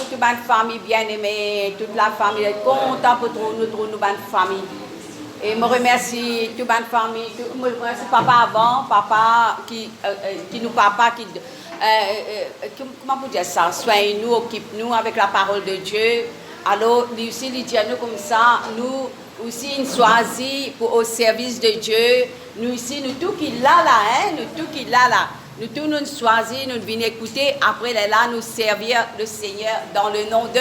toute ma famille bien-aimée, toute la famille est contente pour nous, ma famille. Et je remercie toute ma famille, je remercie papa avant, papa qui comment vous dire ça, soigne-nous, occupe-nous avec la parole de Dieu. Alors, lui aussi, il dit à nous comme ça, nous aussi, il choisit pour au service de Dieu. Nous ici, nous tout qui là, nous tout qui là. Nous tous nous choisissons, nous venons écouter, après là, nous servir le Seigneur dans le nom de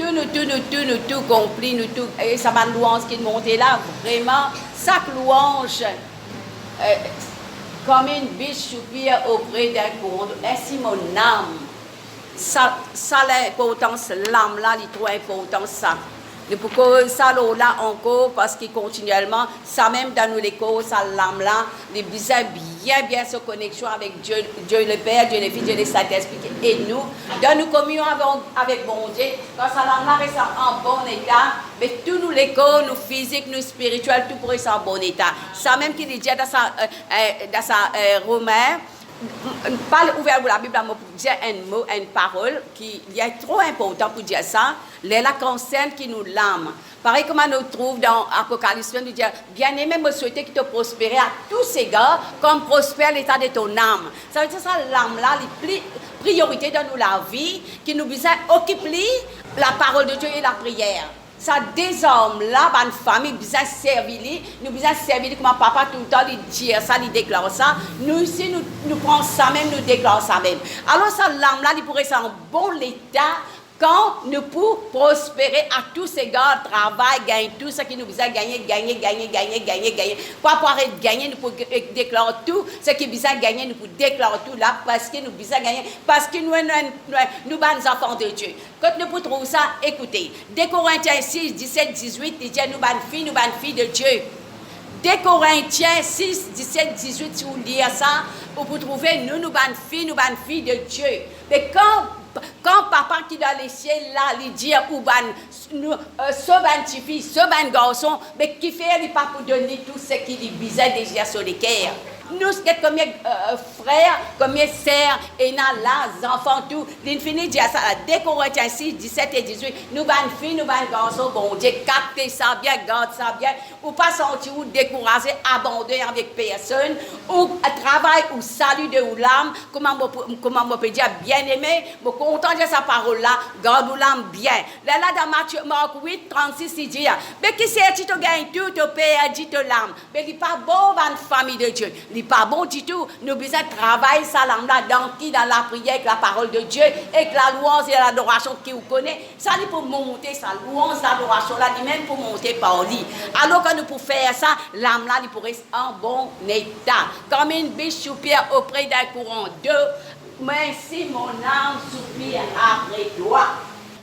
nous tout compris, nous tout, et ça m'a louange qui est montée là, vraiment, chaque louange, comme une biche soupire auprès d'un courant, ainsi mon âme, ça l'importance, l'âme là, il est trop important ça. Et pourquoi ça là encore, parce que continuellement, ça même dans nous les causes, ça l'âme là, les besoins bien se connexion avec Dieu, Dieu le Père, Dieu le Fils, Dieu le Saint-Esprit et nous, dans nos communions avec bon Dieu, quand ça l'âme là reste en bon état, mais tous nous les corps, nous physiques, nous spirituels, tout pour rester en bon état. Ça même qu'il dit dans sa Romain, pas ouvert la Bible pour dire un mot, une parole qui est trop important pour dire ça. Les la concerne qui nous l'âme. Pareil comme on nous trouve dans Apocalypse, nous dit bien-aimé, me souhaiter qu'il te prospère à tous égards, comme prospère l'état de ton âme. Ça veut dire ça, l'âme là, les priorités dans nous la vie, qui nous besoin occuper la parole de Dieu et la prière. Ça désormais là, une famille besoin servir, nous besoin servir comme papa tout le temps, il dit ça, il déclare ça. Nous ici, nous prenons ça même, nous déclarons ça même. Alors ça, l'âme là, il pourrait être en bon état quand nous pouvons prospérer à tous égards, travail, gagner tout ce qui nous besoin gagner. Pour pouvoir gagner, nous pouvons déclarer tout ce qui nous besoin gagner, nous pouvons déclarer tout là parce que nous besoin gagner, parce que nous sommes enfants de Dieu. Quand nous pouvons trouver ça, écoutez, 2 Corinthiens 6, 17, 18, il dit nous sommes filles de Dieu. 2 Corinthiens 6, 17, 18, si vous lisez ça, vous pouvez trouver nous sommes filles de Dieu. Mais quand papa qui dans les cieux là, il dit ce ban fille, ce ban garçon, mais qui fait, il pas pour donner tout ce qui lui besoin déjà sur les cœurs. Nous, c'est combien frères, combien sœurs, et là, les enfants, tout. L'infini dit à ça, 2 Corinthiens 6, 17 et 18, nous, bonnes filles, nous, bonnes garçons, bon Dieu, captez ça bien, garde ça bien, ou pas sentir ou décourager, abandonner avec personne, ou travail, ou salut de ou l'âme, comment on peut dire bien-aimé, mais content de sa parole-là, garde ou l'âme bien. Là, dans Matthieu, Marc 8, 36, il dit, mais qui sait, tu te gagnes tout, te père, dit te l'âme, mais il n'est pas bon, bonne famille de Dieu. Il n'est pas bon du tout. Nous devons travailler ça là dans la prière avec la parole de Dieu, avec la louange et l'adoration qui vous connaît. Ça, il pour monter sa louange, l'adoration là, même pour monter par lui. Alors que nous pouvons faire ça, l'âme là, il pourrait être en bon état. Comme une biche soupire auprès d'un courant d'eau, merci mon âme soupire après toi.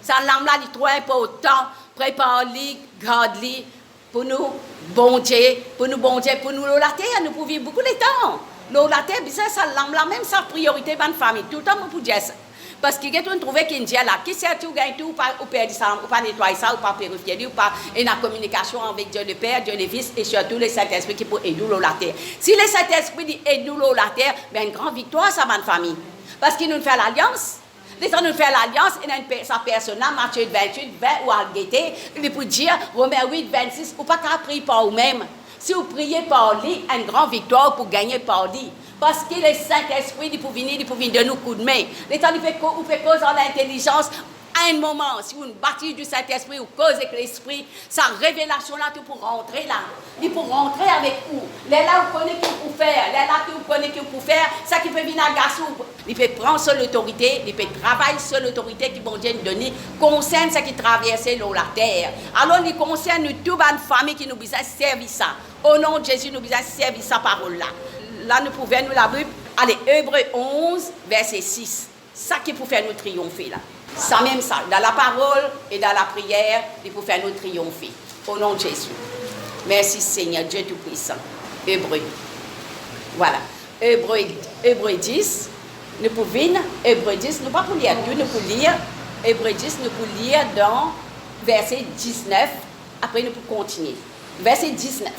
Ça, l'âme là, il est trop important. Prépare-lui, garde-lui. Pour nous, bon Dieu, pour nous la terre, nous pouvons vivre beaucoup de temps. La terre, ça, la même sa priorité dans la famille. Tout le temps, nous pouvons dire ça. Parce qu'il y a trouvé qu'il y a là, qui sait tout, gagne tout, ou pas perdre ça, ou pas nettoyer ça, ou pas purifier, ou pas une communication avec Dieu le Père, Dieu le Fils, et surtout le Saint-Esprit qui peut aider nous la terre. Si le Saint-Esprit aide nous la terre, ben une grande victoire, ça va dans la famille. Parce qu'il nous fait l'alliance. Les gens nous fait l'alliance, et sa personne là, Matthieu 28, 20 ou à guetter, il peut dire, Romains 8, 26, ou pas qu'à prier par vous-même. Si vous priez par lui, une grande victoire pour gagner par lui. Parce que le Saint-Esprit, il peut venir de nous coup de main. Les gens, il fait cause en l'intelligence. À un moment, si vous bâtissez du Saint-Esprit ou cause avec l'Esprit, sa révélation là, tout pour rentrer là. Il pour rentrer avec vous. Les là, vous connaissez qu'il peut faire. Les là, vous connaissez qu'il peut faire. Ça qui peut venir à garçon. Il peut prendre sur l'autorité. Il peut travailler sur l'autorité qui bon Dieu nous donne. Concerne ce qui traverse la terre. Alors, il concerne toute une famille qui nous besoin servir ça. Au nom de Jésus, nous besoin servir sa parole là. Là, nous pouvons nous la Bible. Allez, Hébreux 11, verset 6. Ça qui peut faire nous triompher là. Ça même ça, dans la parole et dans la prière, il faut faire nous triompher. Au nom de Jésus. Merci Seigneur, Dieu Tout-Puissant. Hébreux. Voilà. Hébreux 10. Nous pouvons Hébreux 10, nous pas pour lire tout, nous pouvons lire Hébreux 10, nous pouvons lire dans verset 19. Après, nous pouvons continuer. Verset 19.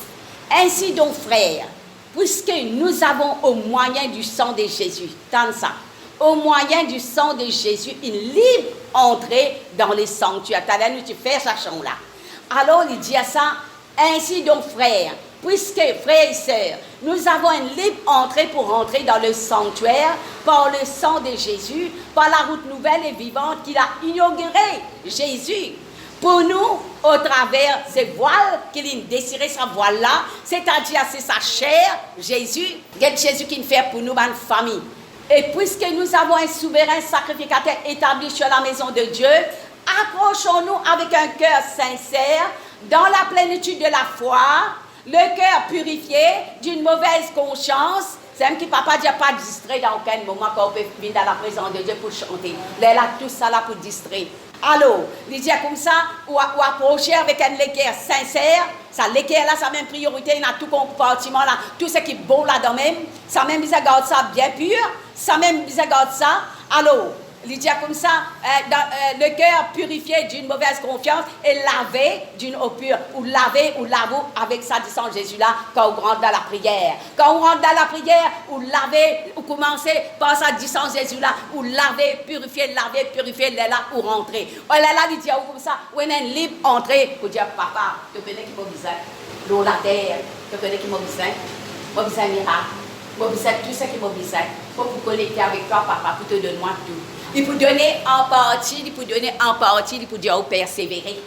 Ainsi donc, frères, puisque nous avons au moyen du sang de Jésus, tant ça, au moyen du sang de Jésus, une libre entrée dans les sanctuaires. T'as là, nous, tu fais ça, là. Alors, il dit à ça, ainsi donc, frères, puisque, frères et sœurs, nous avons une libre entrée pour entrer dans le sanctuaire par le sang de Jésus, par la route nouvelle et vivante qu'il a inaugurée, Jésus. Pour nous, au travers ces voiles, qu'il a désiré sa voile-là, c'est-à-dire c'est sa chair, Jésus, Jésus qui nous fait pour nous, une famille. Et puisque nous avons un souverain sacrificateur établi sur la maison de Dieu, approchons-nous avec un cœur sincère, dans la plénitude de la foi, le cœur purifié d'une mauvaise conscience. C'est même que papa dit pas distrait dans aucun moment quand on peut venir dans la présence de Dieu pour chanter. Là, tout ça là pour distraire. Alors, il dit comme ça, ou approcher avec un cœur sincère. Ça, l'équerre là, ça même priorité, il y a tout compartiment là, tout ce qui est bon là-dedans même. Ça même, il garde ça bien pur. Ça même, il garde ça. Alors, il dit comme ça, le cœur purifié d'une mauvaise confiance et lavé d'une eau pure. Ou laver, ou lavez avec sa distance Jésus-là quand on rentre dans la prière. Quand on rentre dans la prière, ou laver, ou commencer par sa distance Jésus-là, ou laver, purifier, là, ou rentrer. Oh là là, il dit comme ça, ou il y a une libre entrée pour dire, papa, tu connais qui m'a besoin, l'eau, la terre, tu connais qui m'a besoin miracle, m'a besoin tout ce qui m'a besoin, pour vous connecter avec toi, papa, pour te donner moi tout. Il peut donner en partie, il peut donner en partie, il peut dire persévérer.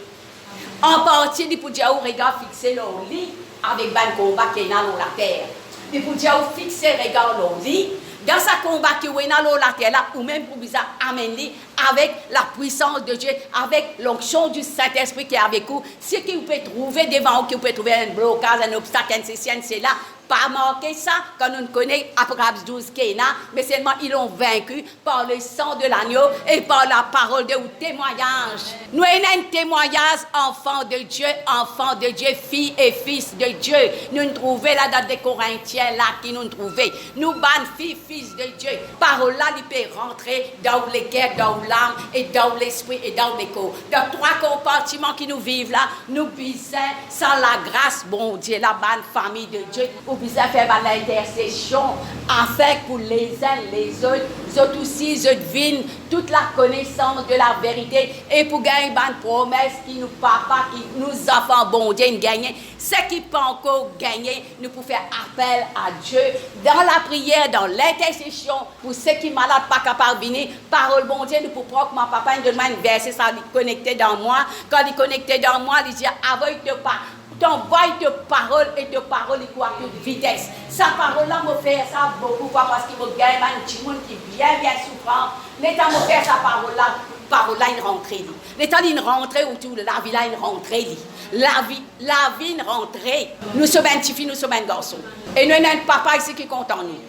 En partie, il peut dire regard fixé dans le lit avec un combat qui est dans la terre. Il peut dire fixer regard dans le lit dans sa combat qui est dans la terre là, ou même pour vous amener avec la puissance de Dieu, avec l'onction du Saint-Esprit qui est avec vous. Ce que vous pouvez trouver devant vous, que vous pouvez trouver un blocage, un obstacle, c'est là. Pas marquer ça quand on connaît Apocalypse 12 qui est là, mais seulement ils l'ont vaincu par le sang de l'agneau et par la parole de témoignage. Nous avons un témoignage, enfant de Dieu, fille et fils de Dieu. Nous nous trouvons là dans des Corinthiens là qui nous trouvent. Nous ban filles, fils de Dieu. Parole là, il peut rentrer dans les cœurs, dans l'âme et dans l'esprit et dans les corps. Dans trois compartiments qui nous vivent là, nous bisons sans la grâce, bon Dieu, la bonne famille de Dieu. Vous faire l'intercession afin pour les uns les autres aussi, je devine toute la connaissance de la vérité et pour gagner une promesse qui nous papa, qui nous enfants, bon Dieu, gagner. Ce qui peut encore gagner, nous pouvons faire appel à Dieu dans la prière, dans l'intercession pour ceux qui sont malades, pas capables de venir. Parole, bon Dieu, nous pouvons prendre mon papa, il donne un verset, ça est connecté dans moi. Quand il est connecté dans moi, il dit, avec de pas. T'envoies de paroles et de paroles à toute vitesse. Sa parole-là me fait ça beaucoup parce qu'il me gagne un petit monde qui est bien souffrant. L'État me fait sa parole-là, une rentrée. L'État une rentrée autour de la vie, là, une rentrée. La vie, une rentrée. Nous sommes un petit fille, nous sommes un garçon. Et nous avons un papa ici qui est content nous,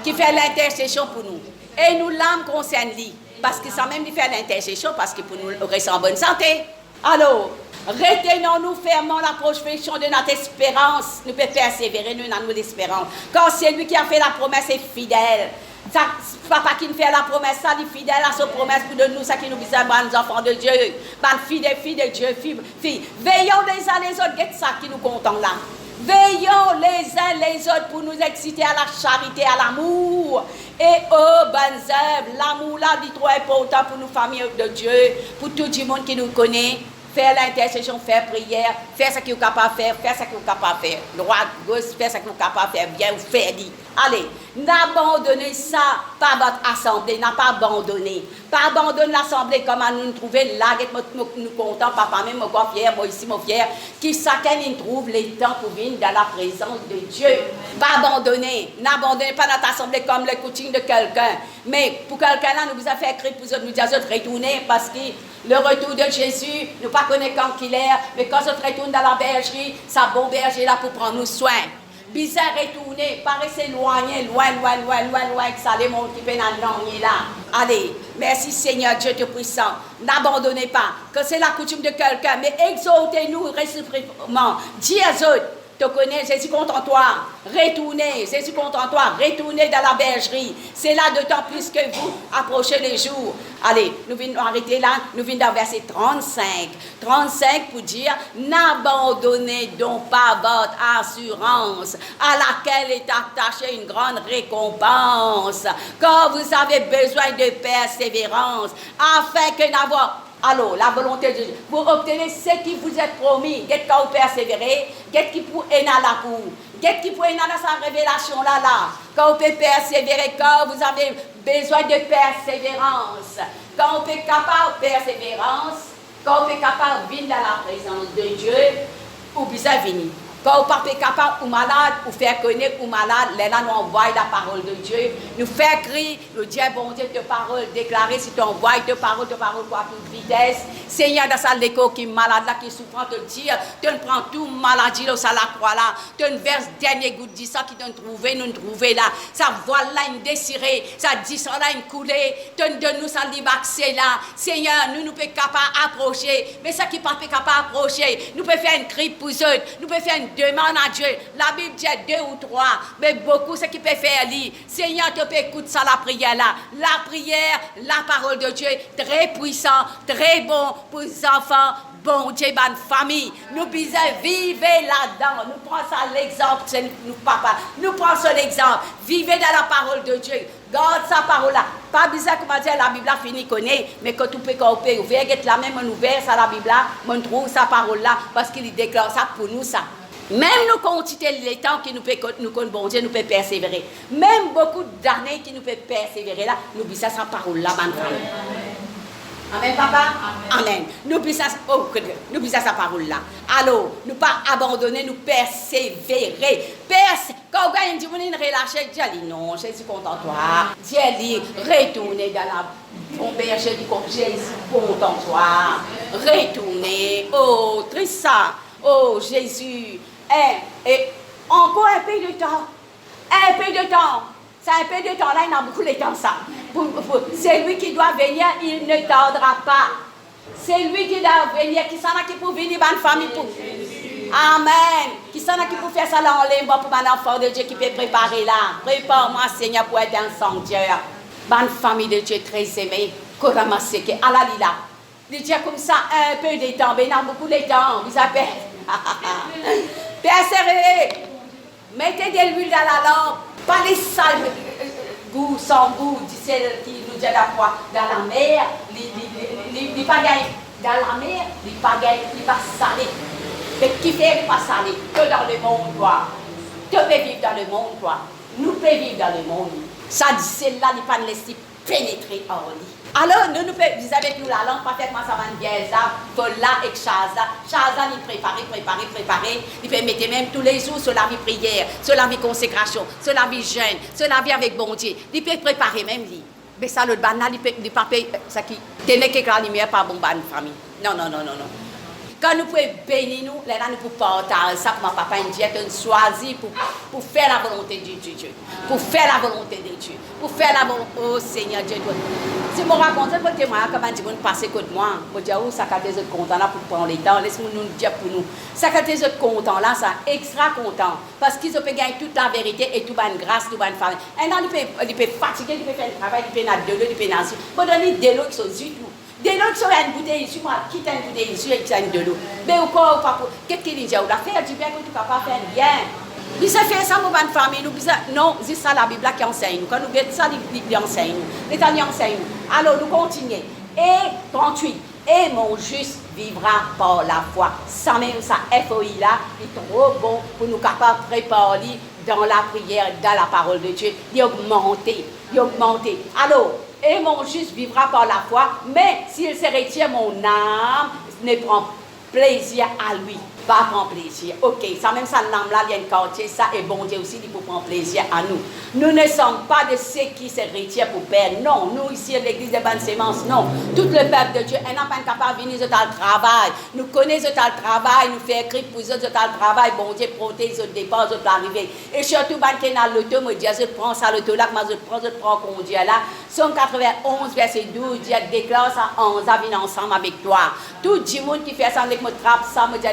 qui fait l'intercession pour nous. Et nous l'âme concerne lui, parce que ça même lui fait l'intercession, parce que pour nous rester en bonne santé. Alors, retenons-nous fermement la profession de notre espérance. Nous pouvons persévérer, nous avons l'espérance. Quand c'est lui qui a fait la promesse est fidèle. Ça, papa qui nous fait la promesse, ça, il est fidèle à sa promesse pour de nous, ça qui nous besoin, les enfants de Dieu. Filles de Dieu, filles. Veillons les uns les autres, c'est ça qui nous contente là. Veillons les uns les autres pour nous exciter à la charité, à l'amour. Et aux bonnes œuvres. L'amour là, est trop important pour nous, familles de Dieu, pour tout le monde qui nous connaît. Faire l'intercession, faire prière, faire ce que vous êtes capable de faire, faire ce que vous êtes capable de faire. Droite, gauche, faire ce que vous êtes capable de faire, bien ou faire dit. Allez, n'abandonnez ça, pas votre assemblée, n'a pas abandonné. Pas abandonner l'assemblée comme à nous trouver là, nous contents, papa même, moi fier, moi ici, moi fier, qui chacun nous trouve les temps pour venir dans la présence de Dieu. Pas abandonner, n'abandonnez pas notre assemblée comme le coaching de quelqu'un. Mais pour quelqu'un là, nous vous avons fait écrire pour nous dire de retourner parce que le retour de Jésus, nous ne pas connaissons quand il est, mais quand on retourne dans la bergerie, ça bon berger là pour prendre nous soin. Bizarre retourner, pas rester loin, que ça les mondes qui peuvent en là. Allez, merci Seigneur Dieu te puissant. N'abandonnez pas, que c'est la coutume de quelqu'un, mais exhortez-nous réciproquement. Dis aux autres, te connais, Jésus compte en toi. Retournez, Jésus compte en toi. Retournez dans la bergerie. C'est là d'autant plus que vous approchez les jours. Allez, nous venons arrêter là. Nous venons dans verset 35. 35 pour dire, n'abandonnez donc pas votre assurance à laquelle est attachée une grande récompense. Quand vous avez besoin de persévérance, afin que d'avoir alors, la volonté de Dieu, vous obtenez ce qui vous est promis. Qu'est-ce que vous persévérez, qu'est-ce qui pour être là pour, qu'est-ce qui pour être dans sa révélation là. Quand vous pouvez persévérer, quand vous avez besoin de persévérance, quand vous pouvez capable de persévérance, quand vous pouvez capable de venir dans la présence de Dieu, ou bien venir. Quand vous n'êtes pas capable ou malade, ou faire connaître ou malade, là nous envoyons la parole de Dieu. Nous faisons crier, nous disons, bon Dieu, ta parole déclarée, si tu envoies ta parole quoi, à toute vitesse. Seigneur, dans sa l'écho qui est malade, là, qui est souffrant, te dire, tu prends toute maladie, là, ça la croix là. Tu verses dernier goutte de ça qui t'a trouvé, nous trouvé là. Ça voile là, une désirée, ça dit ça là, une coulée. Tu donnes nous ça libaxé là. Seigneur, nous ne pouvons pas approcher, mais ça qui ne peut pas approcher, nous pouvons faire une cri pour eux, nous pouvons faire une demande à Dieu. La Bible dit 2 ou 3, mais beaucoup ce qui peut faire lire. Seigneur, tu peux écouter ça, la prière là. La prière, la parole de Dieu, très puissant, très bon pour les enfants. Bon Dieu, bonne famille. Nous bisons vivre là-dedans. Nous prenons ça l'exemple, c'est nous papa. Nous prenons ça l'exemple. Vivez dans la parole de Dieu. Garde sa parole là. Pas bizarre comment dire la Bible a fini connaît, mais quand tu peux couper, ouvrir la même ouvert ça la Bible là, on trouve sa parole là parce qu'il déclare ça pour nous ça. Même nous continuons les temps qui nous connaissent bon Dieu, nous pouvons persévérer. Même beaucoup d'années qui nous peuvent persévérer là, nous bisons sa parole là, bonne famille. Amen, papa? Amen. Nous bisons sa parole là. Alors, nous pas abandonner, nous persévérer. Quand on dit, vous ne relâchez, Dieu dit non, je suis content de toi. Dieu dit, retournez dans la berger du corps, Jésus content de toi. Retournez. Oh, Trissa. Oh, Jésus. Et encore un peu de temps. Un peu de temps. C'est un peu de temps là, il y a beaucoup de temps ça. C'est lui qui doit venir, il ne tardera pas. C'est lui qui doit venir, qui s'en a qui pour venir, bonne famille pour. Amen. Qui s'en a qui pour faire ça là en ligne pour mon enfant de Dieu qui peut préparer là. Prépare-moi, Seigneur, pour être un sanctuaire. Bonne famille de Dieu très aimée. Koramaseke, alalila. Il dit comme ça, un peu de temps, mais il y a beaucoup de temps. Vous appelez. Persévérez. Mettez de l'huile dans la lampe. Pas les sales goûts, sans goût, dit celle qui nous dit la foi. Dans la mer, les pagailles. Dans la mer, les pagailles, ils pas salés. Mais qui fait pas salé? Que dans le monde, toi. Tu peux vivre dans le monde, toi. Nous pouvons vivre dans le monde. Ça dit celle-là, il pas laisser pénétrer en lui. Alors, nous pouvons, vous avez nous la langue, parfaitement ça va bien ça, Folla et Chaza. Chaza, il préparer. Il peut mettre même tous les jours sur la vie prière, sur la vie consécration, sur la vie jeûne, sur la vie avec bon Dieu. Il peut préparer même lui. Mais ça, l'autre banal, il peut pas payer, ça qui tenait que la lumière par bon ban famille. Non. Quand nous pouvons bénir nous, là nous pouvons partager ça que mon papa dit, on choisit pour faire la volonté de Dieu. Pour faire la volonté de Dieu. Pour faire la volonté, oh Seigneur Dieu. Si je raconte un témoignage, comment je vais passer contre moi, je dis, oh, ça quand les autres contents là pour prendre les temps, laisse-moi nous dire pour nous. Ça quand les autres contents là, ça extra content. Parce qu'ils ont gagné toute la vérité et toute bonne grâce, toute bonne famille. Un an, il peut fatiguer, il peut faire le travail, il peut nager de l'eau, il peut nager. Il peut donner de l'eau qui sont du tout. Des gens qui sont une bouteille ici, moi, qui t'as une bouteille ici et qui t'as de l'eau. Mais au corps, qu'est-ce qu'il dit? On a fait du bien que tu ne peux pas faire bien. Nous avons fait ça pour une famille. Non, c'est ça la Bible qui enseigne. Quand nous regardons ça, il enseigne. L'État enseigne. Alors, nous continuons. Et 38. Et mon juste vivra par la foi. Ça même, ça FOI là, est trop bon pour nous capables de préparer dans la prière, dans la parole de Dieu. Il augmente. Alors, et mon juste vivra par la foi, mais s'il se retire mon âme, ne prend plaisir à lui. Pas prendre plaisir. Ok, ça même ça, l'âme là, il y a une quartier, ça est bon Dieu aussi, il faut prendre plaisir à nous. Nous ne sommes pas de ceux qui se retirent pour perdre. Non, nous ici à l'église des bonnes semences, non. Tout le peuple de Dieu, elle n'a pas capable de venir sur le travail. Nous connaissons le travail, nous faisons écrire pour eux sur le travail. Bon Dieu protège au départ, aux l'arrivée. Et surtout, quand on a l'auto, me dit, je prends ça l'auto là, je prends conduire là. Somme 91, verset 12, Dieu déclare ça en venant ensemble avec toi. Tout le monde qui fait ça avec moi, trappe ça, me dit,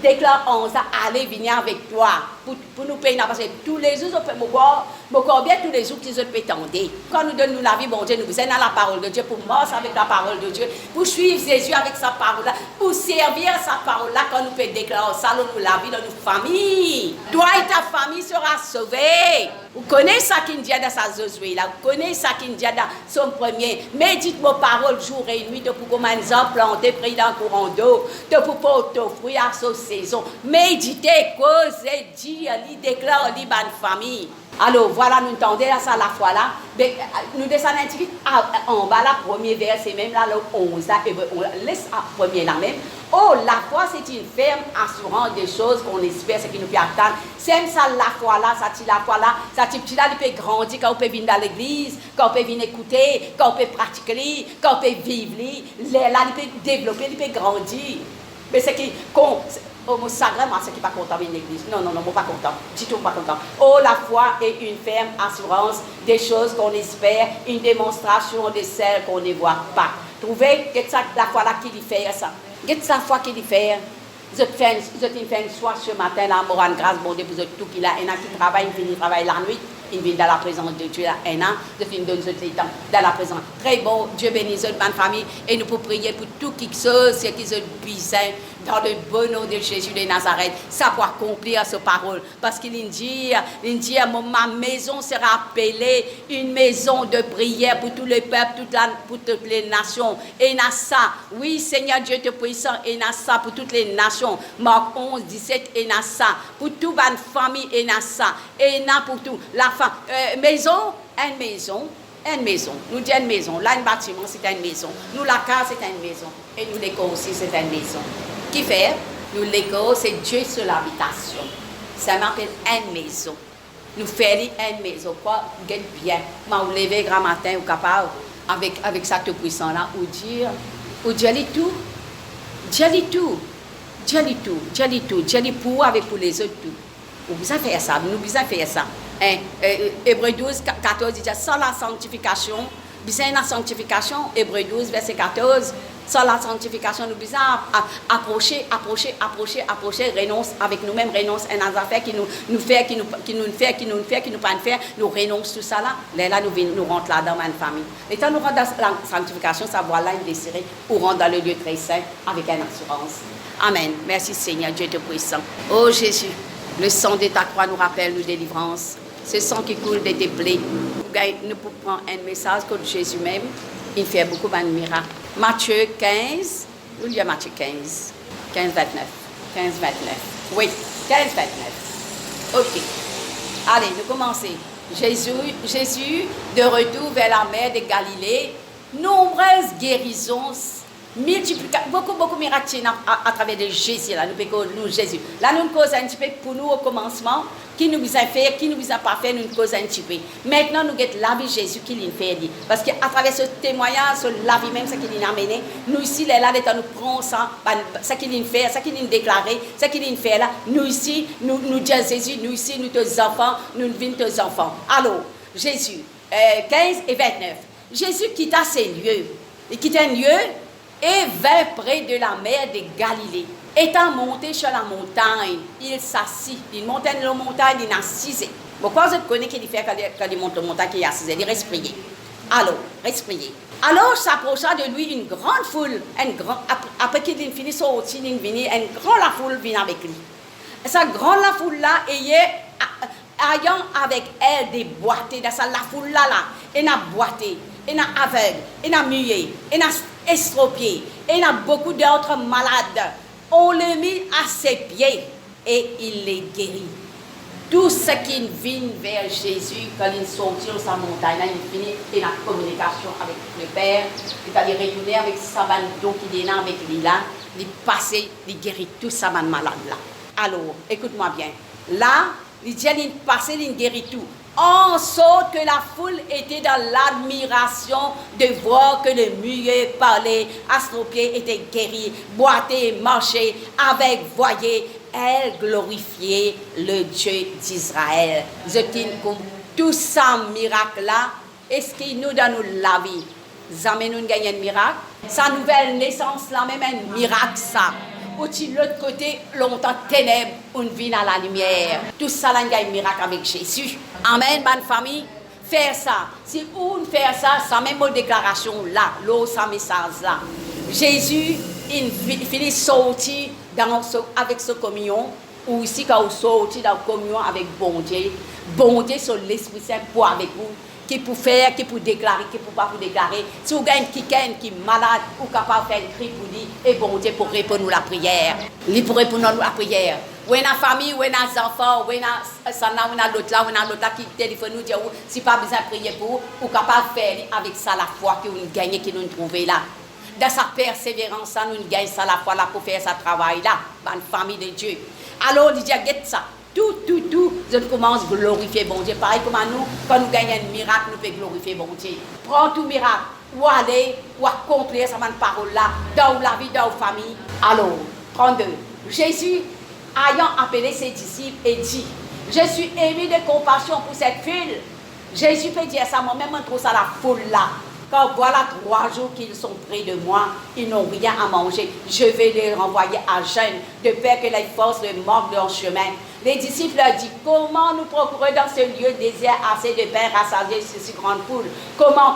déclare en ça, allez venir avec toi pour nous payer. Parce que tous les jours, on peut me combien tous les jours qu'ils se pétendent. Quand nous donnons la vie, bon Dieu, nous sommes dans la parole de Dieu, pour marcher avec la parole de Dieu, pour suivre Jésus avec sa parole-là, pour servir sa parole-là, quand nous pouvons déclarer ça, nous la vie dans nos familles. Toi et ta famille sera sauvée. Vous connaissez ça qu'il dit dans sa Josué là, vous connaissez ça qu'il dit dans son premier. Médite vos paroles jour et nuit, de pour commencer à planter, prier dans le courant d'eau, de pour porter fruit à sa saison. Méditez, causez, dire, déclare, bonne famille. Alors voilà, nous entendons là, ça la fois là. Nous descendons un petit peu en bas, là, premier verset, même là, le 11, là, et on laisse le premier là même. Oh, la foi, c'est une ferme assurance des choses qu'on espère, ce qui nous peut attendre. C'est ça, la foi là, ça tire la foi là, ça tire petit là, il peut grandir, quand on peut venir dans l'église, quand on peut venir écouter, quand on peut pratiquer, quand on peut vivre, là, il peut développer, il peut grandir. Mais c'est qui, oh, mon sacrément, c'est qui pas content avec l'église. Non, moi pas content. Du tout pas content. Oh, la foi est une ferme assurance des choses qu'on espère, une démonstration de celles qu'on ne voit pas. Trouvez que ça, la foi là qui lui fait ça. Qu'est-ce la foi qui lui fait? Vous faites une soirée ce matin, là, moi, en grâce, bon Dieu, vous êtes tout qui là, un an qui travaille, il finit travailler la nuit. Il vient dans la présence de Dieu, là, un an, je finis donner ce temps dans la présence. Très bon, Dieu bénisse notre famille et nous pouvons prier pour tout qui chose, ce qui se besoin dans le bon nom de Jésus de Nazareth. Ça pour accomplir sa parole. Parce qu'il dit, ma maison sera appelée une maison de prière pour tous les peuples, pour toutes les nations. Et n'a ça, oui Seigneur Dieu te puissant, et n'a ça pour toutes les nations. Marc 11, 17, et n'a ça. Pour toute la famille, et n'a ça. Et n'a pour tout. La maison, une maison. Une maison. Nous disons une maison. Là, un bâtiment, c'est une maison. Nous, la case, c'est une maison. Et nous, l'école aussi, c'est une maison. Qui fait? Nous, l'école, c'est Dieu sur l'habitation. Ça m'appelle une maison. Nous faisons une maison. Quoi? Get bien. Vous levez grand matin, vous capable, avec ça tout puissant là, ou dire tout. Dieu pour avec pour les autres tout. Nous besoin faire ça. Hébreux 12, 14 dit sans la sanctification, besoin la sanctification, Hébreux 12, verset 14, sans la sanctification, nous besoin approcher, renonce avec nous-mêmes, renonce à nos affaires qui nous pas faire, nous renonce tout ça là. Là, nous rentrons là dans ma famille. Et quand nous rentrons dans la sanctification, ça voilà une désirée, ou rentre dans le lieu très saint avec une assurance. Amen. Merci Seigneur, Dieu te puissant. Oh Jésus, le sang de ta croix nous rappelle nos délivrances. Ce sang qui coule de tes plaies. Nous pouvons prendre un message que Jésus même, il fait beaucoup de miracles. Matthieu 15, nous lisons Matthieu 15, 29. Oui, 15, 29. Ok. Allez, nous commençons. Jésus, de retour vers la mer de Galilée, nombreuses guérisons, beaucoup de miracles à travers de Jésus. Là, nous Jésus. Là, nous causons un petit peu pour nous au commencement, qui nous a fait, qui nous a pas fait, nous causons un petit peu. Maintenant, nous avons la vie de Jésus qui nous fait dire. Parce qu'à travers ce témoignage, la vie même, ce qu'il nous a amené, nous ici, là, nous prenons ça, ce qu'il nous fait, ce qu'il nous déclaré, ce qu'il nous fait là, nous ici, nous disons Jésus, nous ici, nous tes enfants, nous vîmes tes enfants. Alors, Jésus, 15 et 29. Jésus quitta ces lieux. Il quitta un lieu et vint près de la mer de Galilée. Étant monté sur la montagne, il s'assit. Il montait la montagne, il s'assisait. Pourquoi vous connaissez qu'il fait quand il monte la montagne, il s'assisait? Il respirait. Alors, respirait. Alors s'approcha de lui une grande foule. Après qu'il finit sorti, il venait, une grande la foule vient avec lui. Et cette grande la foule là, ayant avec elle des boitées, dans la foule là, elle a boité, elle a aveugle, elle a muet, elle a estropié, elle a beaucoup d'autres malades. On le mit à ses pieds et il les guérit. Tout ce qui vient vers Jésus, quand il sortit de sa montagne, il finit une communication avec le Père, il allait retourner avec sa bande qui est là avec lui là, il passait, il guérit tout sa bande malade là. Alors, écoute-moi bien. Là, il dit, il passait, il guérit tout. En sorte que la foule était dans l'admiration de voir que le muet parlait, astropié était guéri, boité, marchait, avec, voyait, elle glorifiait le Dieu d'Israël. Je dis comme tout ça miracle là, est-ce qu'il nous donne la vie? Jamais nous gagnons un miracle. Sa nouvelle naissance là même un miracle ça. ou de l'autre côté, longtemps ténèbres, on vient à la lumière. Tout ça, là, il y a un miracle avec Jésus. Amen, bonne famille. Faire ça. Si on fait ça, ça même une déclaration là, l'eau, ça message là. Jésus, il finit sortir avec ce communion, ou ici quand on sortit dans la communion avec bon Dieu sur l'Esprit Saint pour avec vous, qui pour faire, qui pour déclarer, qui pour pas pour déclarer. Si vous avez quelqu'un qui est malade, ou capable de faire un cri pour lui, et bon Dieu pour répondre à la prière. Il pour répondre à la prière. Ou dans la famille, ou dans les enfants, ou dans ça là, ou dans l'autre là, qui téléphone nous dit, si pas besoin de prier pour vous, ou capable de faire avec ça la foi que vous gagnez, que nous trouvons là. Dans sa persévérance, nous gagnons ça la foi là pour faire ce travail-là, dans la famille de Dieu. Alors, il dit, get ça. Tout, je commence à glorifier bon Dieu. Pareil comme nous, quand nous gagnons un miracle, nous pouvons glorifier bon Dieu. Prends tout miracle, ou aller, ou accomplir cette parole-là, dans la vie, dans la famille. Alors, 32. Jésus, ayant appelé ses disciples, et dit, je suis ému de compassion pour cette foule. Jésus peut dire ça, moi-même, je trouve ça la foule là. Quand voilà 3 jours qu'ils sont près de moi, ils n'ont rien à manger. Je vais les renvoyer à jeûne, de peur que les forces ne manquent de leur chemin. Les disciples leur disent, comment nous procurer dans ce lieu désert assez de pain rassasier sur si grande foule? Comment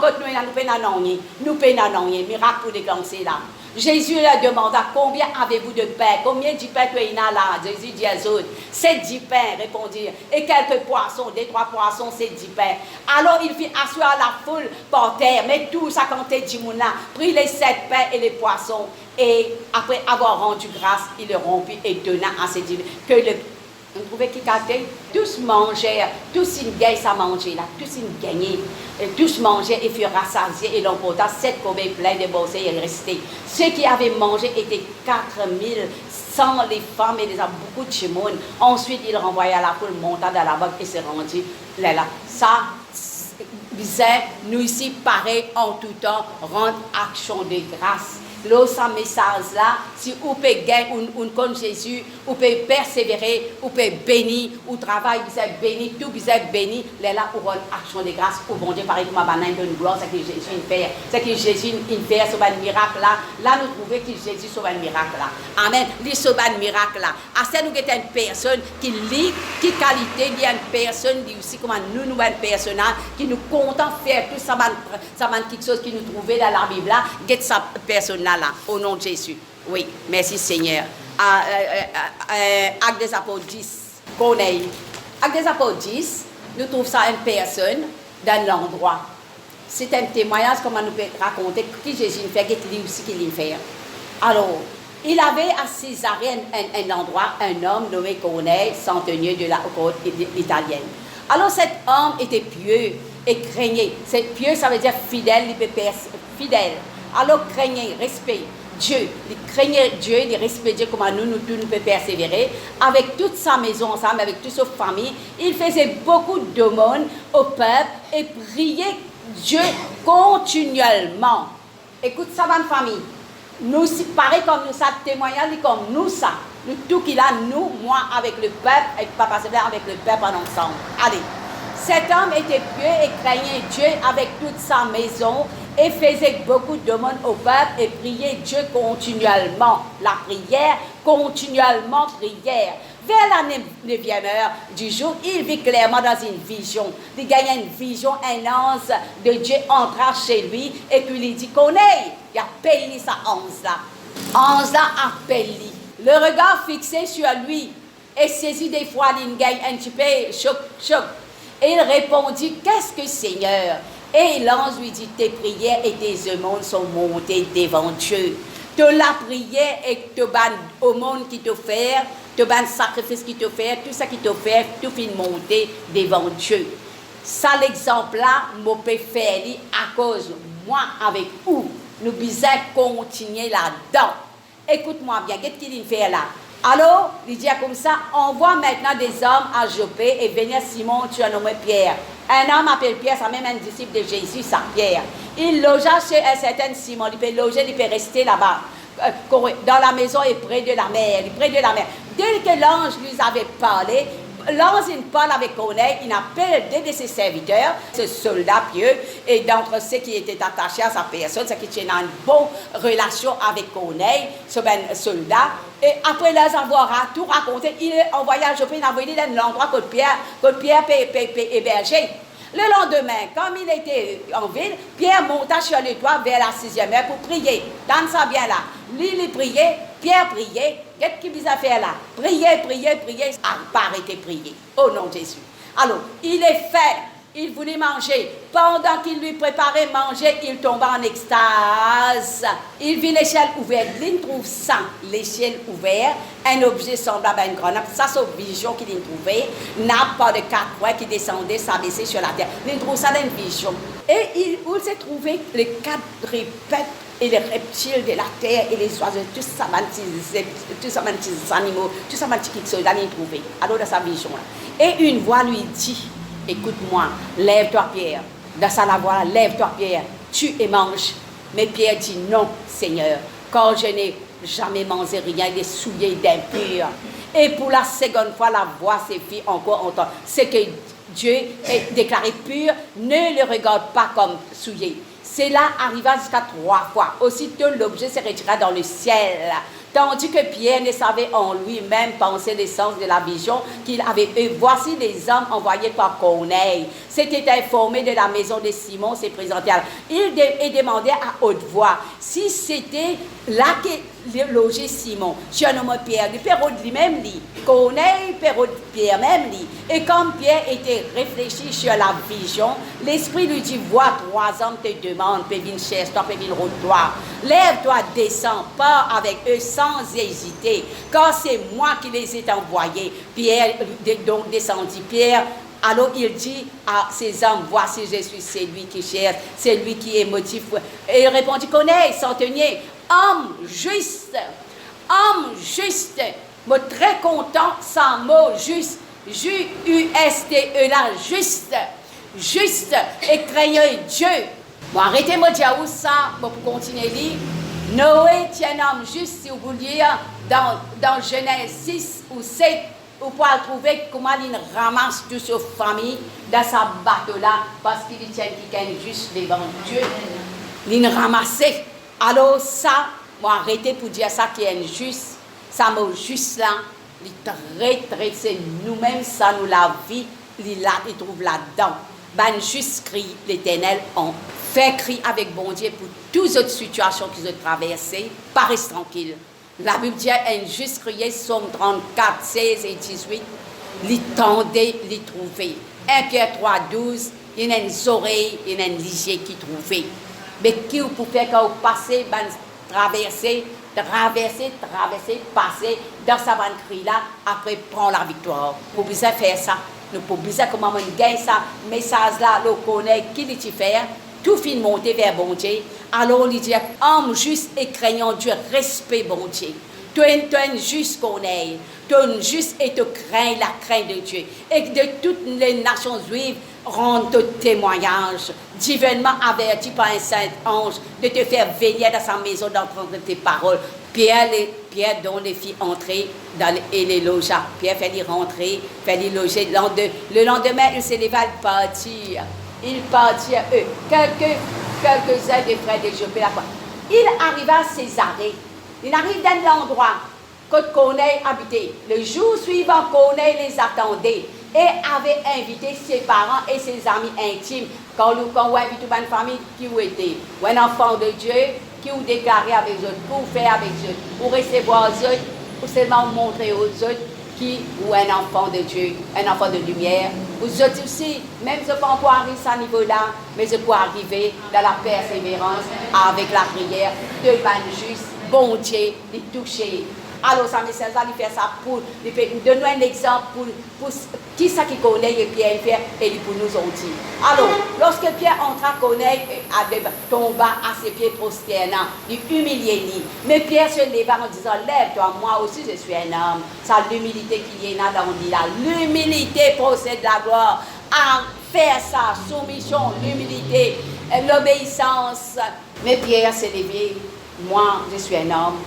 nous pénons miracle pour déclencher là. Jésus leur demanda, combien avez-vous de pain? Combien de pain tu as là? Jésus dit à eux, c'est 10 pains, répondirent. Et quelques poissons, 2-3 poissons, c'est 10 pains. Alors il fit asseoir la foule par terre, mais tout ça comptait 10 mouna, prit les 7 pains et les poissons. Et après avoir rendu grâce, il le rompit et donna à ses disciples. On trouvait qu'ils gâtaient, tous mangeaient, tous ils gagnaient à manger là, tous ils gagnaient, tous mangeaient et furent rassasiés et l'emporta 7 corbeilles pleines de bourses et restés. Ceux qui avaient mangé étaient 4000, sans les femmes et les hommes, beaucoup de chimones. Ensuite, il renvoya la foule, monta dans la barque et se rendit là. Ça, disait, nous ici, pareil, en tout temps, rendre action de grâce. L'autre message là, si vous pouvez gagner un comme Jésus, vous pouvez persévérer, vous pouvez bénir, vous travaillez, vous êtes béni, tout vous êtes béni, là, vous rendez action de grâce au bon Dieu, pareil comme ma banane de gloire, c'est que Jésus fait, c'est que Jésus fait sur un miracle là, nous trouvons que Jésus sauve un miracle là. Amen, il sauve un miracle là. À ce nous avons une personne qui lit, qui qualité, il y a une personne qui aussi, comme nous, une personne qui nous content faire tout ça, quelque chose qui nous trouvait dans la Bible là, get sa personne là. Au nom de Jésus. Oui, merci Seigneur. Actes des Apôtres 10. Actes des Apôtres 10, nous trouvons ça une personne dans l'endroit. C'est un témoignage, comme on nous peut raconter, qui Jésus fait, qui lui aussi qu'il fait. Alors, il avait à Césarée un endroit, un homme nommé Corneille, centenier de la côte italienne. Alors cet homme était pieux et craignait. Pieux, ça veut dire fidèle, fidèle. Alors, craignez, respect Dieu. Il craignait Dieu, il respectait Dieu comme nous pouvons persévérer. Avec toute sa maison ensemble, avec toute sa famille, il faisait beaucoup d'aumônes au peuple et priait Dieu continuellement. Écoute ça, bonne famille. Nous, pareil comme nous, ça témoignage, comme nous, ça. Nous, tout qu'il a, nous, moi, avec le peuple, et Papa Seigneur, avec le peuple ensemble. Allez. Cet homme était pieux et craignait Dieu avec toute sa maison et faisait beaucoup de demandes au peuple et priait Dieu continuellement. La prière, continuellement prière. Vers la 9e heure du jour, il vit clairement dans une vision. Il gagnait une vision, un ange de Dieu entra chez lui et puis il dit, Corneille, il appelle ça ange là. Ange là appelle lui. Le regard fixé sur lui et saisi des fois, il gagne un petit peu choc. Et il répondit, qu'est-ce que Seigneur? Et l'ange lui dit, tes prières et tes aumônes sont montées devant Dieu. De la prière et de l'aumône qui te fait, de ban sacrifice qui te fait, tout ça qui te fait, tout finit monter devant Dieu. Ça l'exemple là, moi peux faire à cause moi avec vous, nous besoin continuer là-dedans. Écoute-moi bien, qu'est-ce qu'il fait là? Alors, il dit comme ça, envoie maintenant des hommes à Jopé et venir Simon, tu as nommé Pierre. Un homme appelle Pierre, c'est même un disciple de Jésus, ça Pierre. Il logea chez un certain Simon, il peut loger, il peut rester là-bas, dans la maison et près de la mer, Dès que l'ange lui avait parlé, lance une parole avec Corneille, il appelle deux de ses serviteurs, ce soldat pieux, et d'entre ceux qui étaient attachés à sa personne, ceux qui tenaient une bonne relation avec Corneille, ce soldat, et après les avoir tout raconté, il est envoyé à Joppé, il a envoyé dans l'endroit que Pierre peut héberger. Le lendemain, comme il était en ville, Pierre monta sur le toit vers la 6e heure pour prier. Dans ça bien là, lui, il priait, Pierre priait. Qu'est-ce qu'il a fait là? Prier, pas arrêter de prier. Au nom de Jésus. Alors, il est fait. Il voulait manger. Pendant qu'il lui préparait manger, il tomba en extase. Il vit l'échelle ouverte. Il trouve ça, l'échelle ouverte, un objet semblable à une grenade. Ça, c'est une vision qu'il trouvait. Nappe pas de 4 points qui descendait, s'abaissait sur la terre. Il trouve ça dans une vision. Et où s'est trouvé les 4 répètes et les reptiles de la terre et les oiseaux, tout ça, petits animaux, tout ça, petits quelque chose, il a trouvé. Alors, dans sa vision-là. Et une voix lui dit, écoute-moi, lève-toi Pierre. Dans sa voix, lève-toi Pierre, tue et mange. Mais Pierre dit non, Seigneur, car je n'ai jamais mangé rien des souillés d'impur. Et pour la seconde fois, la voix s'est fait encore entendre. C'est que Dieu est déclaré pur, ne le regarde pas comme souillé. Cela arriva jusqu'à 3 fois. Aussitôt, l'objet se retira dans le ciel. Tandis que Pierre ne savait en lui-même penser l'essence de la vision qu'il avait eue. Voici les hommes envoyés par Corneille. S'était informé de la maison de Simon, s'est présenté à il demandait à haute voix si c'était là que logeait Simon. Surnommé Pierre, le Père de lui-même lit. Corneille, Père de Pierre même lit. Et comme Pierre était réfléchi sur la vision, l'Esprit lui dit, vois 3 hommes te demandent, Pévin cherche toi, Pévin route-toi. Lève-toi, descends, pars avec eux sans hésiter, car c'est moi qui les ai envoyés. Pierre donc descendit. Pierre, alors il dit à ces hommes, voici je suis celui qui cherche, celui qui est motif. Et il répondit, Corneille, centenier, homme juste, moi très content, sans mot, juste, J-U-S-T-E là, juste, et craignez Dieu. Bon, arrêtez-moi de dire ça, pour continuer à lire. Noé tient un homme juste, si vous vouliez, dans Genèse 6 ou 7, vous pouvez trouver comment il ramasse toute sa famille dans sa bateau-là, parce qu'il tient quelqu'un juste devant Dieu. Il ramassait. Alors ça, moi arrêtez pour dire ça qui est injuste, ça mot juste là, il c'est nous-mêmes, ça nous la vie, il trouve là-dedans. Ben juste crie l'Éternel, on fait cri avec bon Dieu pour toutes les autres situations qu'ils ont traversées, pas reste tranquille. La Bible dit, un juste crié, Somme 34, 16 et 18, il tendait, il trouvait. 1 Pierre 3, 12, il y a une oreille, il y a un ligier qui trouvait. Mais qui vous pouvez quand vous passez, ben, traverser, passer dans sa bonne cri là, après prendre la victoire. Pour bien faire ça, nous pouvons bien comment on gagne ça, message là, le connaît, qui dit faire, tout fin monter vers bon Dieu. Alors on lui dit, homme juste et craignant Dieu, respect bon Dieu. Tu es juste connaît, tu es juste et tu crains la crainte de Dieu. Et de toutes les nations juives, rendre témoignage, divinement averti par un saint ange, de te faire venir dans sa maison d'entendre tes paroles. Pierre dont les filles entraient et les logea. Pierre fait les rentrer, fait les loger. Le lendemain, il se leva et partit. Il partit à eux. Quelques-uns des frères de Joppé là. Il arriva à Césarée. Il arrive dans l'endroit que Corneille habitait. Le jour suivant, Corneille les attendait et avait invité ses parents et ses amis intimes. Quand on invite une famille qui était, ou un enfant de Dieu qui vous déclaré avec eux, pour faire avec eux, pour recevoir eux, pour seulement montrer aux autres qui ou un enfant de Dieu, un enfant de lumière. Vous autres aussi, même si je ne peux pas encore arriver à ce niveau-là, mais je peux arriver dans la persévérance avec la prière de juste, bon Dieu, de toucher. Alors, ça me sert à lui faire ça pour donner un exemple pour qui ça qui connaît et Pierre et pour nous autres. Alors, lorsque Pierre entra, Corneille tomba à ses pieds prosternant, il humiliait lui. Mais Pierre se leva en disant, lève-toi, moi aussi je suis un homme. C'est l'humilité qu'il y a dans le là. L'humilité procède de la gloire. À faire ça, soumission, l'humilité, l'obéissance. Mais Pierre s'est levé, moi je suis un homme.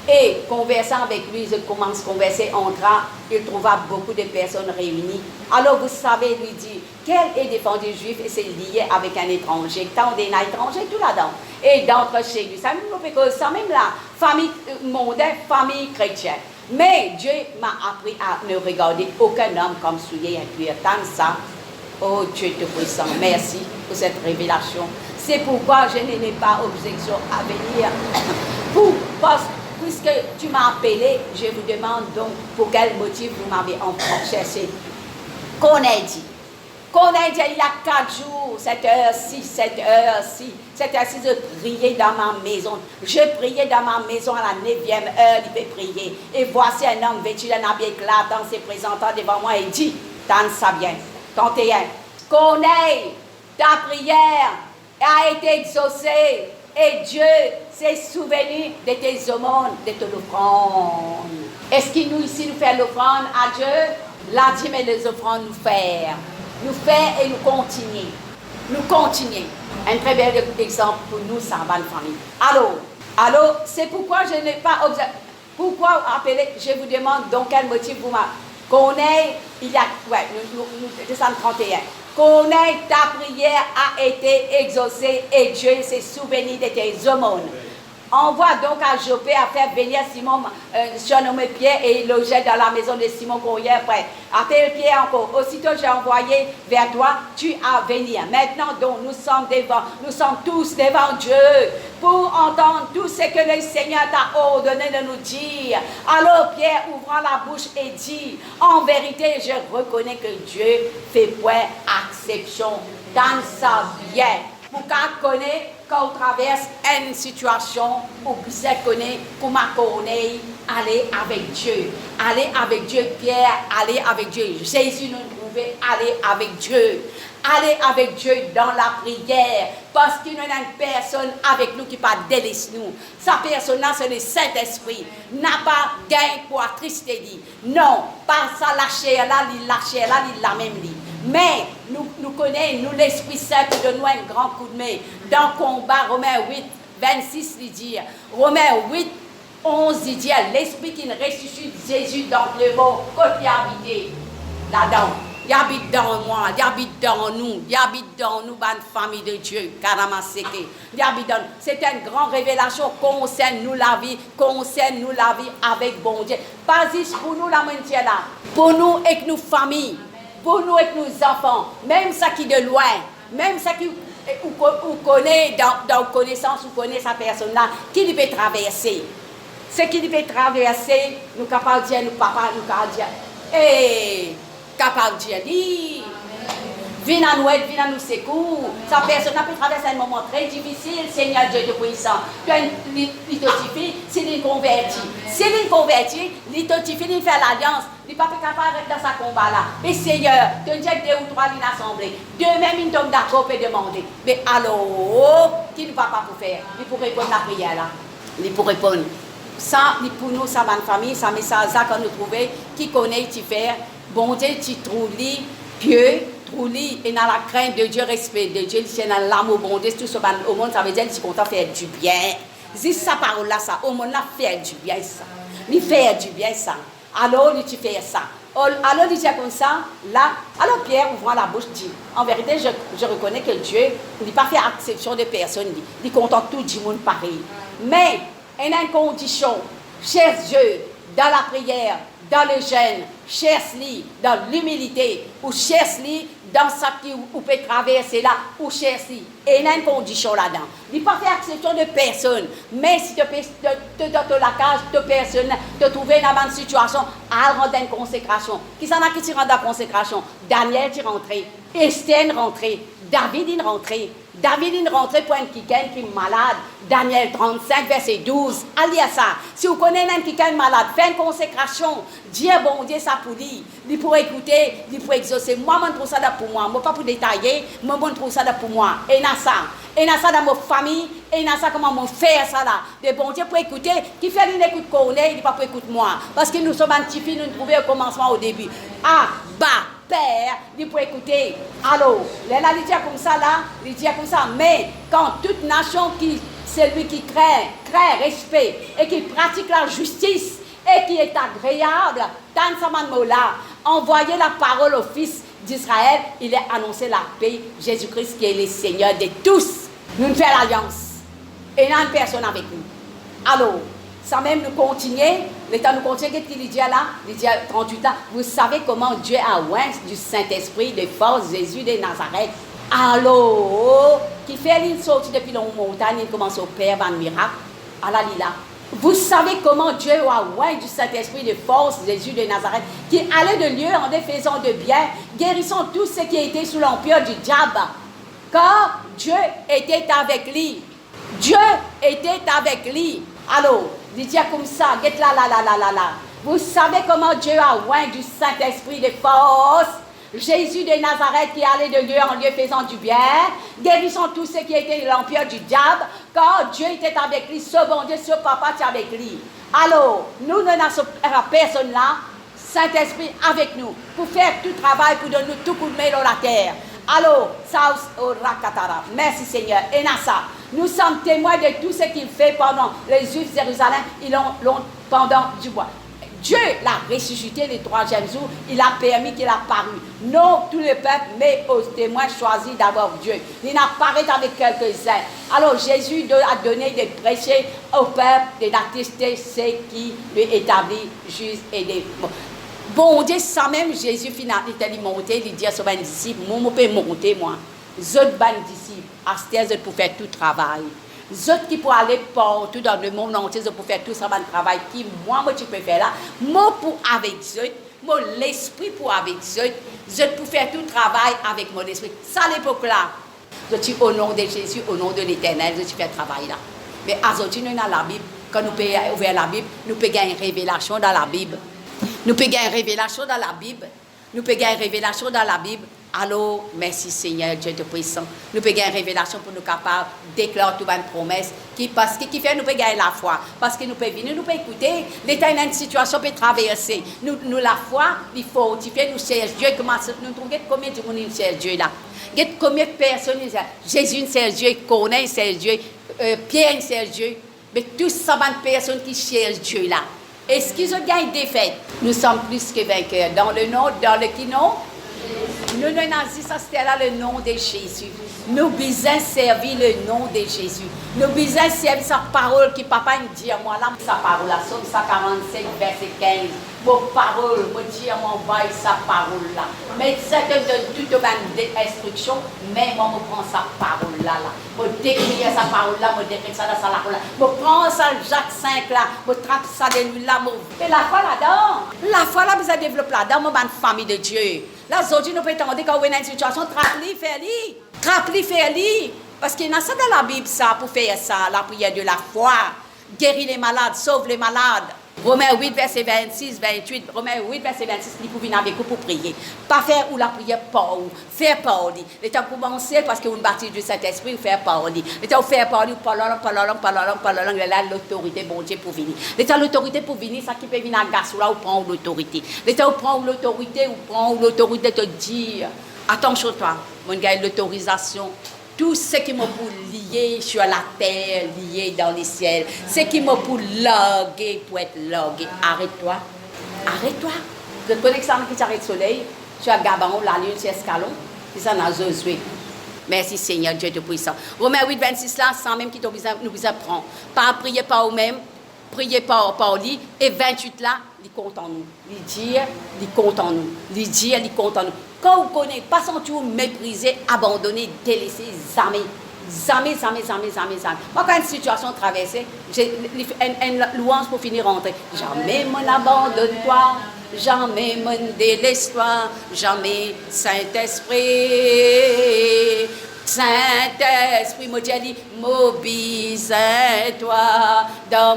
Et conversant avec lui, je commence à converser, entra, il trouva beaucoup de personnes réunies. Alors vous savez, lui dit, quel est défendu juif et c'est lié avec un étranger, tant d'un étranger, tout là-dedans. Et d'entre chez lui, ça même fait que ça, même la famille mondaine, famille chrétienne. Mais Dieu m'a appris à ne regarder aucun homme comme souillé et puis tant ça. Oh Dieu te puissant, merci pour cette révélation. C'est pourquoi je n'ai pas objection à venir. Puisque tu m'as appelé, je vous demande donc pour quel motif vous m'avez encore cherché. Qu'on ait dit il y a 4 jours, cette heure-ci, je priais dans ma maison. Je priais dans ma maison à la 9e heure, il peut prier. Et voici un homme vêtu d'un habit éclatant se présentant devant moi et dit, tant ça bien, 31, qu'on ait ta prière a été exaucée. Et Dieu s'est souvenu de tes aumônes, de ton offrande. Est-ce qu'il nous ici nous fait l'offrande à Dieu? La dîme et les offrandes nous faire. Nous faire et nous continuer. Nous continuer. Un très bel exemple pour nous, ça va une famille. Alors, c'est pourquoi je n'ai pas observé. Pourquoi appeler? Je vous demande donc quel motif vous m'avez. Qu'on ait, il y a, nous descendons 31. Qu'on ait ta prière a été exaucée et Dieu s'est souvenu de tes aumônes. Envoie donc à Joppé à faire venir Simon, surnommé Pierre, et il logeait dans la maison de Simon Courrier près. Appelle Pierre encore. Aussitôt j'ai envoyé vers toi, tu as venir. Maintenant donc nous sommes tous devant Dieu pour entendre tout ce que le Seigneur t'a ordonné de nous dire. Alors Pierre ouvrant la bouche et dit, en vérité je reconnais que Dieu fait point exception dans sa vie. Pour qu'on connaisse, quand on traverse une situation, on puisse connaître comment connaître, aller avec Dieu. Aller avec Dieu, Pierre, aller avec Dieu. Jésus nous trouvait aller avec Dieu. Aller avec Dieu dans la prière. Parce qu'il y a une personne avec nous qui pas délaisse nous. Sa personne-là, c'est le Saint-Esprit. N'a pas gain pour attrister lui. Non, pas ça, la chair là, il la même lui. Mais nous connaissons, nous l'Esprit Saint qui donne nous un grand coup de main. Dans le combat, Romains 8, 26, il dit, Romains 8, 11, il dit, l'Esprit qui ressuscite Jésus dans le mort, quand il habite là-dedans. Il habite dans moi, il habite dans nous, bonne famille de Dieu, Karamaseke. Il habite dans nous. C'est une grande révélation concerne nous la vie avec bon Dieu. Pas juste pour nous la maintien là, pour nous et nos familles, pour nous et nos enfants, même ça qui de loin, même ça qui ou connaît dans connaissance, ou connaît sa personne là, qui lui peut traverser. Ce qui lui peut traverser, nous capables de dire, nous papa, nous capables de dire, capable de dire, viens à nous aider, viens à nous secourir. Sa personne peut traverser un moment très difficile, Seigneur Dieu de puissant. Tu as une lithotipie, c'est une convertie. Si il convertit, lithotipie, il fait l'alliance. Il n'est pas capable d'être dans sa combat là. Mais Seigneur, tu as déjà 2 ou 3 lignes assemblées. 2 même, ils tombent d'accord et demander. Mais alors, qui ne va pas pour faire? Il pour répondre à la prière là. Il pour répondre. Ça, pour nous, ça va une famille, ça message ça qu'on nous trouve, qui connaît, qui fait. Bon Dieu, tu trouves pieux, et dans la crainte de Dieu, respect de Dieu, c'est dans l'amour, bon Dieu, tout ce au monde, ça veut dire que tu es content de faire du bien. Si sa parole là, ça, au monde là, faire du bien, ça. Il fait du bien, ça. Alors, tu fais ça. Alors, il dit comme ça, là, alors Pierre, ouvrant la bouche, dit, en vérité, je reconnais que Dieu n'a pas fait exception de personne, il contente tout du monde pareil. Mais, il y a une condition, cher Dieu, dans la prière, dans le jeûne, cherche-lui dans l'humilité, ou cherche-lui dans ce qui vous peut traverser là, ou cherche-lui. Et il y a une condition là-dedans. Il n'y a pas fait exception de personne, mais si tu te dans la cage de personne, te trouver dans une situation, à rendre une consécration. Qui s'en a qui rend la consécration? Daniel est rentré, Esther est rentré, David est rentré. David est rentré pour un quelqu'un qui est malade. Daniel 35, verset 12. Allez à ça. Si vous connaissez un quelqu'un malade, faites une consécration. Dieu, bon Dieu, ça pour lui. Il pour écouter, il pour exaucer. Moi, je trouve ça pour moi. Moi, pas pour détailler, moi, je trouve ça pour moi. Et dans ça. Et dans ça dans ma famille. Et dans ça, comment on fait ça là. De bon Dieu pour écouter. Qui fait une écoute qu'on est, il n'est pas pour écouter moi. Parce que nous sommes un petit fils, nous trouvons au commencement, au début. Ah, bah. Père, il peut écouter. Alors, il dit comme ça là, il dit comme ça. Mais quand toute nation qui celui qui craint, respecte et qui pratique la justice et qui est agréable, dans sa là, envoyez la parole au Fils d'Israël, il est annoncé la paix, Jésus-Christ qui est le Seigneur de tous. Nous faisons l'alliance et il n'y a une personne avec nous. Alors, sans même nous continuer, le temps nous continuer, qu'est-ce qu'il dit là? Il dit 38 ans, vous savez comment Dieu a oint du Saint-Esprit de force Jésus de Nazareth. Alors, qui fait une sortie depuis la montagne, il commence au Père, un miracle, à la lila. Vous savez comment Dieu a oint du Saint-Esprit de force Jésus de Nazareth, qui allait de lieu en défaisant de bien, guérissant tous ceux qui étaient sous l'empire du diable. Car Dieu était avec lui. Dieu était avec lui. Alors, il dit comme ça, get là. Vous savez comment Dieu a oint du Saint-Esprit de force Jésus de Nazareth qui allait de lieu en lieu faisant du bien, guérissant tous ceux qui étaient de l'empire du diable, car Dieu était avec lui, ce bon Dieu, ce papa était avec lui. Alors, nous n'avons personne là, Saint-Esprit avec nous, pour faire tout travail, pour donner tout coup de main dans la terre. Alors, merci Seigneur. Et Nassa, nous sommes témoins de tout ce qu'il fait pendant les Juifs de Jérusalem, ils l'ont pendant du bois. Dieu l'a ressuscité le troisième jour, il a permis qu'il apparût. Non tous les peuples, mais aux témoins choisis d'abord Dieu. Il n'apparaît avec quelques-uns. Alors Jésus a donné de prêcher au peuple, d'attester ce qui lui établit juste et des... Bon Dieu, ça même Jésus finalement il est monté, il dit à ses disciples, moi je peux monter moi. Les autres disciples, à ce temps pour faire tout travail. Les autres qui pour aller partout dans le monde entier pour faire tout ça le travail qui moi tu peux faire là. Moi pour avec eux, moi l'esprit pour avec eux pour faire tout travail avec mon esprit. Ça à l'époque là. Je dis au nom de Jésus, au nom de l'Éternel, je fais travail là. Mais aujourd'hui nous dans la Bible, quand nous pouvons ouvrir la Bible, nous pouvons gagner une révélation dans la Bible. Nous pouvons gagner une révélation dans la Bible. Nous pouvons gagner une révélation dans la Bible. Alors, merci Seigneur, Dieu de puissant. Nous pouvons gagner une révélation pour nous capables de déclarer toute une promesse qui fait nous pouvons gagner la foi. Parce que nous pouvons venir, nous pouvons écouter. L'État dans une situation peut traverser. Nous la foi, il faut fortifier, nous cherchons Dieu. Nous trouvons combien de monde nous cherche Dieu là. Combien de personnes Jésus nous cherche Dieu, Corneille cherche Dieu, Pierre nous cherche Dieu. Mais tous ces personnes qui cherchent Dieu là. Est-ce qu'ils ont gagné des fêtes? Nous sommes plus que vainqueurs. Dans le nom, dans le qui nom? Nous ne nazis, ça c'était là le nom de Jésus. Nous besoin servir le nom de Jésus. Nous besoin servir sa parole qui papa nous dit à moi là, sa parole là, Somme 145 verset 15. Vos paroles, me dit à moi, envoie sa parole là. Mais ça te donne toute une instruction, mais moi je prends sa parole là. Je décris sa parole là, je décris ça dans sa parole là. Je prends ça Jacques 5 là, je trappe ça de lui là. Mais la foi là-dedans, la foi là, vous avez développé là-dedans, moi une famille de Dieu. Là, aujourd'hui, nous pouvons attendre quand on est dans une situation, trappe-li, fais-li. Parce qu'il y a ça dans la Bible, ça, pour faire ça, la prière de la foi. Guérir les malades, sauve les malades. Romains 8, verset 26, 28. Romains 8, verset 26, il faut venir avec vous pour prier. Pas faire ou la prière par vous. Faire par lui. L'état commencer parce que vous bâtissez du Saint-Esprit, faire par lui. L'état faire par lui, par la langue, l'autorité, bon Dieu, pour venir. L'état l'autorité pour venir, ça qui peut venir à Gassou là, ou prendre l'autorité. L'état ou prend l'autorité, te dire, attention toi, mon gars, l'autorisation. Tout ce qui m'a pour lier sur la terre, lié dans les ciels, ce qui m'a pour loguer, pour être logué. Arrête-toi. Je connais que ça qui s'arrête le soleil, tu as Gabon, la lune, c'est escalon, c'est ça dans Josué. Merci Seigneur, Dieu de puissant. Romains 8, 26 là, sans même qu'il nous besoin prendre. Pas prier par vous-même, prier par lui. Et 28 là, il compte en nous. Il dit, il compte en nous. Il dit, il compte en nous. Quand vous connaissez, pas sans tout mépriser, abandonner, délaisser, jamais. Moi, quand une situation traversée, j'ai une louange pour finir rentrer. Jamais m'en abandonne-toi, jamais m'en délaisse-toi, jamais Saint-Esprit. Saint-Esprit, moi dit, mobilise-toi dans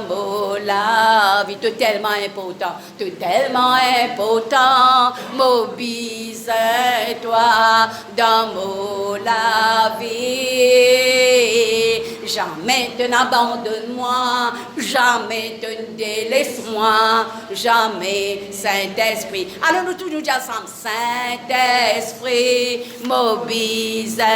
la vie, tout tellement important, mobilise-toi dans la vie, jamais te n'abandonne-moi, jamais te ne délaisse-moi, jamais, Saint-Esprit. Alors nous tous nous disons ensemble, Saint-Esprit, mobilise-toi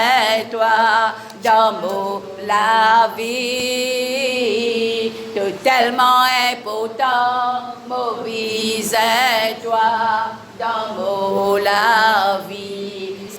dans la vie, tout tellement important, mobilise-toi dans la vie.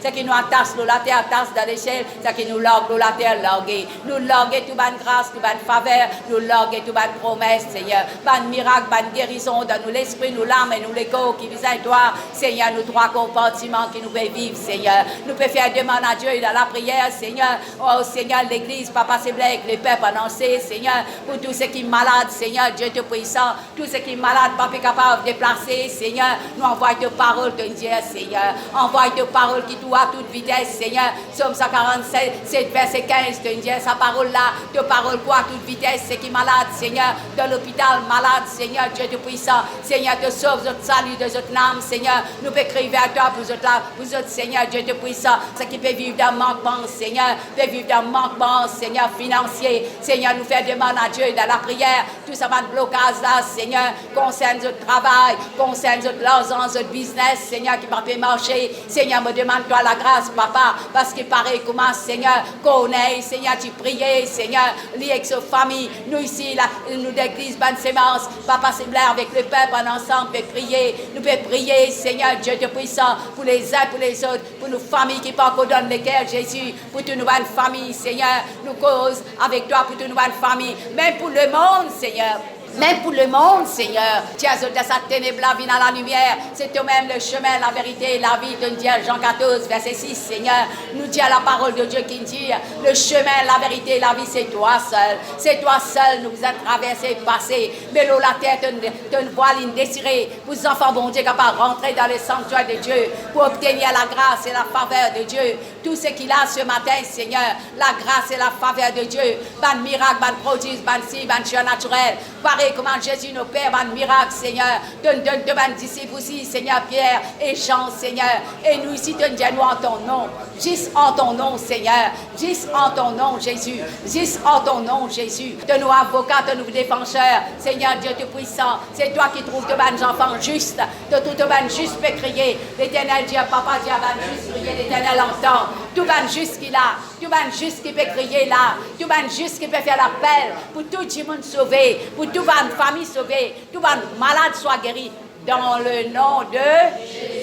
C'est qui nous attache, nous la terre attache dans l'échelle, c'est qui nous logue, nous la terre logue. Nous logue tout bonne grâce, tout bonne faveur, nous logue tout bonne promesse, Seigneur. Bonne miracle, bonne guérison dans nous l'esprit, nous l'âme et nous l'écho qui vise à toi, Seigneur, nous trois compartiments qui nous fait vivre, Seigneur. Nous pouvons faire demande à Dieu dans la prière, Seigneur. Oh Seigneur, l'église, Papa, c'est blague, les peuples annoncés, Seigneur, pour tous ceux qui sont malades, Seigneur, Dieu te puissant, tous ceux qui sont malades, Papa, capable de déplacer, Seigneur. Nous envoie tes paroles, de Dieu, Seigneur. Envoie tes paroles qui à toute vitesse, Seigneur. Somme 147, c'est verset 15, te Dieu, sa parole là, te parole quoi à toute vitesse, c'est qui est malade, Seigneur, dans l'hôpital, malade, Seigneur, Dieu te puissant, Seigneur, te sauve, votre salut de votre âme, Seigneur, nous peut crier vers toi pour votre là, pour votre Seigneur, Dieu te puissant, ce qui peut vivre dans manquement, Seigneur, peut vivre dans manquement, Seigneur, financier, Seigneur, nous fait demande à Dieu dans la prière, tout ça va de blocage là, Seigneur, concerne notre travail, concerne notre l'argent, notre business, Seigneur, qui va pas marcher, Seigneur, me demande toi la grâce, Papa, parce qu'il paraît comment, Seigneur, connaît, Seigneur, tu prier, Seigneur, lié avec sa famille, nous ici, là, nous d'église, bonne sémence, Papa, c'est blaire avec le peuple, en ensemble, peut prier, nous pouvons prier, Seigneur, Dieu de puissant, pour les uns, pour les autres, pour nos familles qui pas encore donnent les cœurs, Jésus, pour toutes nos bonnes familles, Seigneur, nous cause avec toi, pour toutes nos bonnes familles, même pour le monde, Seigneur. Même pour le monde, Seigneur, tu as ôté sa ténèbre, la vie dans la lumière. C'est toi-même le chemin, la vérité et la vie. De Dieu, Jean 14, verset 6, Seigneur. Nous dit à la parole de Dieu qui dit, le chemin, la vérité et la vie, c'est toi seul. C'est toi seul, nous vous êtes traversés, passés. Mais l'eau, la terre, te voile indésirée. Vous enfants, bon Dieu, capables de rentrer dans le sanctuaire de Dieu pour obtenir la grâce et la faveur de Dieu. Tout ce qu'il a ce matin, Seigneur, la grâce et la faveur de Dieu. Ban miracle, ban produit, ban si, ban surnaturel. Pareil comment Jésus nous père, ban miracle, Seigneur. Donne ban disciples aussi, Seigneur Pierre et Jean, Seigneur. Et nous ici, donne nous en ton nom. Juste en ton nom, Seigneur. Juste en ton nom, Jésus. Juste en ton nom, Jésus. De nos avocats, de nos défenseurs, Seigneur Dieu tout puissant. C'est toi qui trouves de ban enfants justes. De tout ban juste peut crier. L'éternel Dieu, Papa Dieu, ban juste crier, l'éternel entend. Tout ban juste qu'il a. Tout ban juste qui peut crier là. Tout ban juste qui peut faire l'appel. Pour tout le monde sauvé. Pour tout ban famille sauvée. Tout ban malade soit guéri. Dans le nom de Jésus.